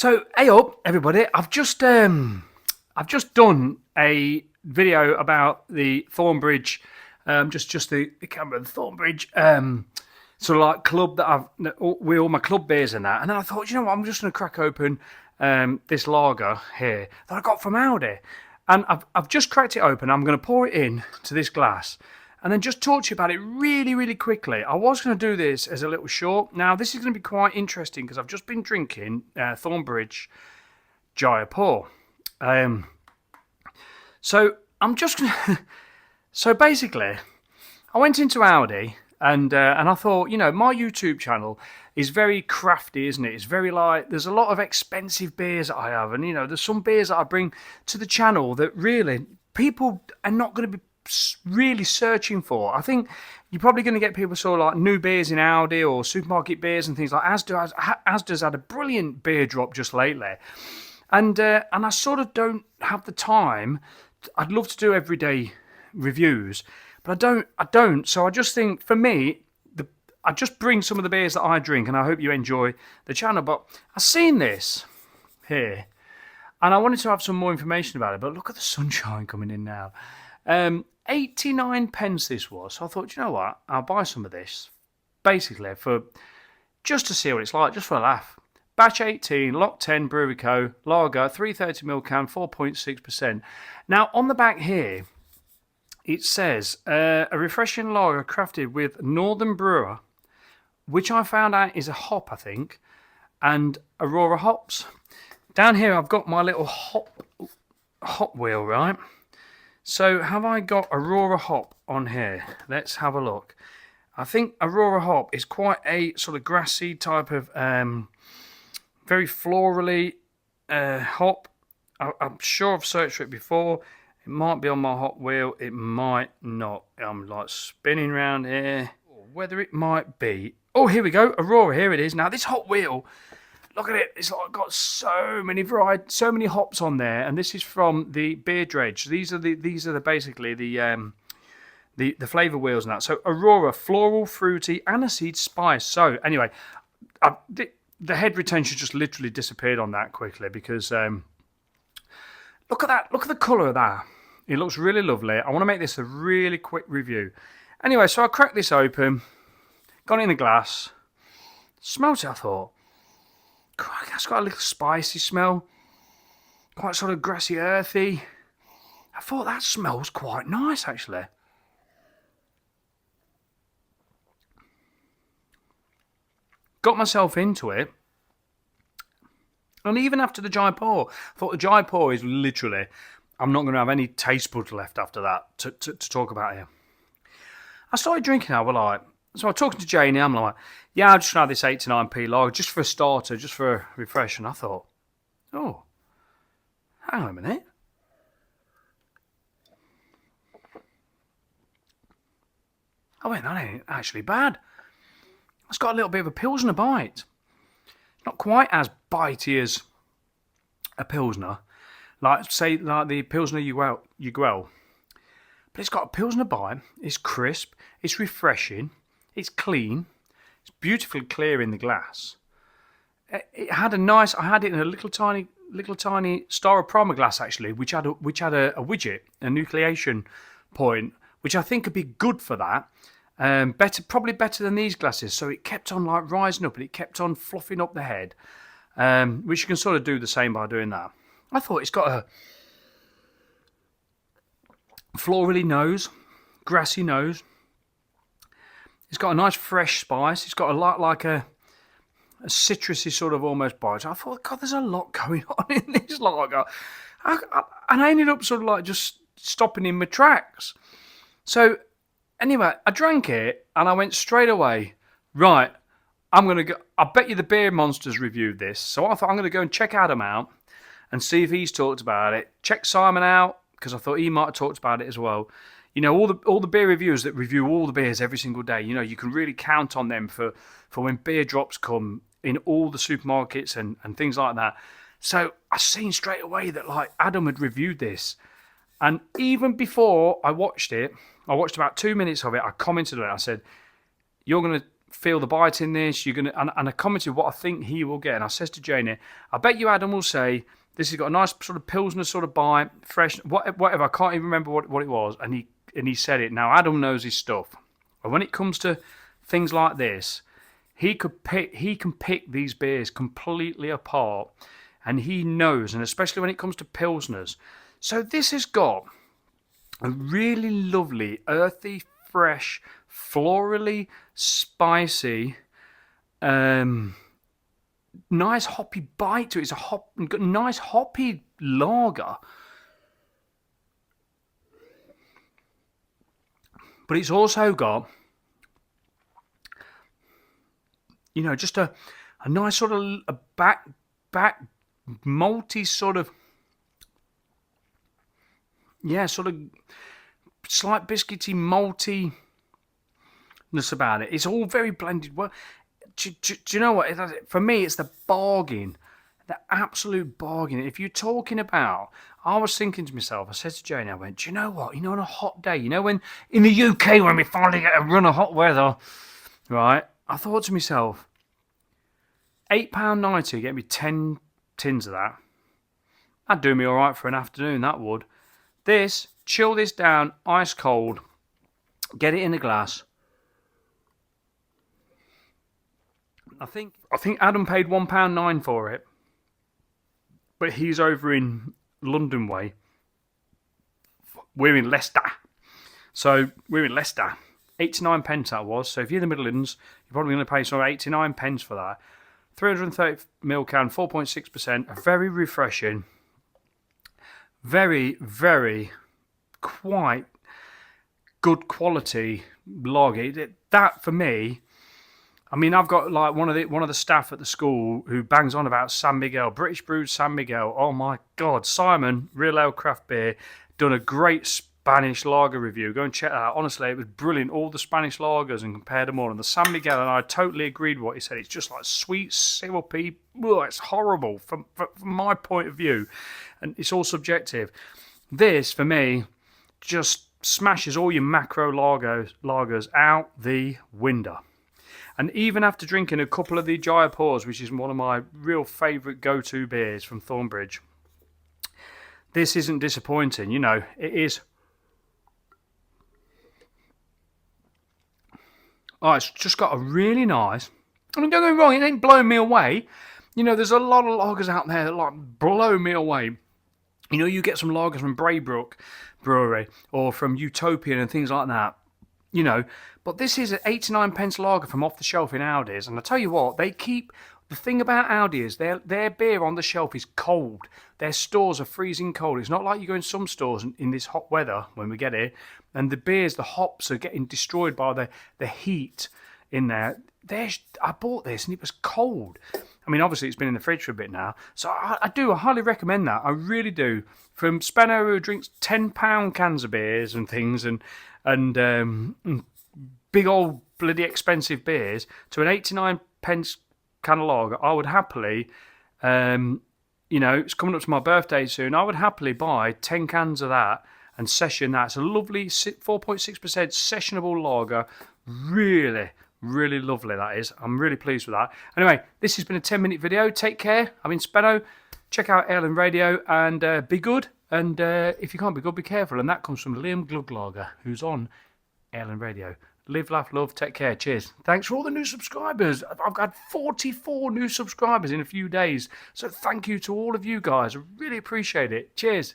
So, hey up, everybody! I've just done a video about the Thornbridge, just the camera, the Thornbridge, sort of like club that with all my club beers and that. And then I thought, you know what? I'm just going to crack open this lager here that I got from Aldi, and I've just cracked it open. I'm going to pour it in to this glass, and then just talk to you about it really, really quickly. I was going to do this as a little short. Now, this is going to be quite interesting because I've just been drinking Thornbridge Jaipur. So I'm just going to... So basically, I went into Aldi and I thought, you know, my YouTube channel is very crafty, isn't it? It's very like, there's a lot of expensive beers that I have. And, you know, there's some beers that I bring to the channel that really people are not going to be really searching for. I think you're probably going to get people sort of like new beers in Aldi or supermarket beers and things like Asda's had a brilliant beer drop just lately, and I sort of don't have the time. I'd love to do everyday reviews, but I don't. So I just think for me, I just bring some of the beers that I drink, and I hope you enjoy the channel. But I've seen this here, and I wanted to have some more information about it. But look at the sunshine coming in now. 89 pence this was. So I thought, you know what? I'll buy some of this, basically, for just to see what it's like, just for a laugh. Batch 18, Lot 10, Brewery Co. Lager, 330ml can, 4.6%. Now, on the back here, it says, a refreshing lager crafted with Northern Brewer, which I found out is a hop, I think, and Aurora hops. Down here, I've got my little hop wheel, right? So have I got Aurora hop on here? Let's have a look. I think Aurora hop is quite a sort of grassy type of, very florally hop. I'm sure I've searched for it before. It might be on my hop wheel. It might not. I'm like spinning around here. Whether it might be. Oh, here we go. Aurora, here it is. Now this hop wheel, look at it. It's like got so many varieties, so many hops on there, and this is from the beer dredge. These are basically the flavour wheels and that. So Aurora, floral, fruity, aniseed, spice. So anyway, the head retention just literally disappeared on that quickly because look at that. Look at the colour of that. It looks really lovely. I want to make this a really quick review. Anyway, so I cracked this open, got it in the glass, smelt it. I thought, that's got a little spicy smell, quite sort of grassy, earthy. I thought that smells quite nice, actually. Got myself into it, and even after the Jaipur, I thought the Jaipur is literally, I'm not going to have any taste buds left after that to talk about here. I started drinking it, so I was talking to Janie, I'm like, yeah, I'll just try this 89p lager, just for a starter, just for a refresh. And I thought, oh, hang on a minute. I went, that ain't actually bad. It's got a little bit of a Pilsner bite. Not quite as bitey as a Pilsner, like the Pilsner Uguel. But it's got a Pilsner bite, it's crisp, it's refreshing, it's clean, it's beautifully clear in the glass. It had I had it in a little tiny styrofoam glass actually, which had a widget, a nucleation point, which I think could be good for that. Probably better than these glasses. So it kept on like rising up and it kept on fluffing up the head, which you can sort of do the same by doing that. I thought it's got a florally nose, grassy nose. It's got a nice fresh spice. It's got a lot like a citrusy sort of almost bite. I thought, God, there's a lot going on in this lager. And I ended up sort of like just stopping in my tracks. So anyway, I drank it and I went straight away, right, I'm going to go. I bet you the Beer Monsters reviewed this. So I thought I'm going to go and check Adam out and see if he's talked about it. Check Simon out, because I thought he might have talked about it as well. You know, all the beer reviewers that review all the beers every single day, you know, you can really count on them for when beer drops come in all the supermarkets and things like that. So I seen straight away that like Adam had reviewed this. And even before I watched it, I watched about 2 minutes of it, I commented on it, I said, you're going to feel the bite in this. You're gonna, and I commented what I think he will get, and I says to Janie, I bet you Adam will say this has got a nice sort of pilsner sort of bite, fresh, whatever. I can't even remember what it was, and he said it. Now Adam knows his stuff, and when it comes to things like this, he can pick these beers completely apart, and he knows, and especially when it comes to pilsners. So this has got a really lovely, earthy, fresh, florally spicy, nice hoppy bite to it. It's a nice hoppy lager, but it's also got, just a nice sort of a back malty sort of, sort of slight biscuity maltiness about it. It's all very blended. Well, do you know what? For me, it's the bargain, the absolute bargain. If you're talking about, I was thinking to myself, I said to Jane, I went, do you know what? On a hot day, when in the UK, when we finally get a run of hot weather, right? I thought to myself, £8.90, get me 10 tins of that. That'd do me all right for an afternoon, that would. Chill this down, ice cold, get it in a glass. I think Adam paid £1.09 for it, but he's over in London way. We're in Leicester. So we're in Leicester. 89 pence that was. So if you're in the Midlands, you're probably going to pay some 89 pence for that. 330ml can, 4.6%. Very refreshing. Very, very quite good quality lager. That for me, I mean, I've got like one of the staff at the school who bangs on about San Miguel, British brewed San Miguel. Oh my God, Simon, Real Ale Craft Beer, done a great Spanish lager review. Go and check that out. Honestly, it was brilliant. All the Spanish lagers and compared them all. And the San Miguel, and I totally agreed with what he said. It's just like sweet, syrupy. Ugh, it's horrible from my point of view. And it's all subjective. This, for me, just smashes all your macro lagers out the window. And even after drinking a couple of the Jaipurs, which is one of my real favourite go-to beers from Thornbridge, this isn't disappointing. It is. Oh, it's just got a really nice. I mean, don't get me wrong, it ain't blowing me away. There's a lot of lagers out there that like blow me away. You get some lagers from Braybrook Brewery or from Utopian and things like that. But this is an 89 pence lager from off the shelf in Aldi's, and I tell you what, they keep. The thing about Aldi is their beer on the shelf is cold. Their stores are freezing cold. It's not like you go in some stores in this hot weather when we get here, and the hops are getting destroyed by the heat in there. I bought this and it was cold. I mean, obviously it's been in the fridge for a bit now, so I highly recommend that. I really do. From Spenno, who drinks £10 cans of beers and things, and big old bloody expensive beers, to an 89 pence can of lager, I would happily, it's coming up to my birthday soon, I would happily buy 10 cans of that and session that. It's a lovely 4.6% sessionable lager. Really, really lovely, that is. I'm really pleased with that. Anyway, this has been a 10-minute video. Take care. I'm in Spenno. Check out Ale and Radio and be good. And if you can't be good, be careful. And that comes from Liam Gluglager, who's on Ale and Radio. Live, laugh, love. Take care. Cheers. Thanks for all the new subscribers. I've got 44 new subscribers in a few days. So thank you to all of you guys. I really appreciate it. Cheers.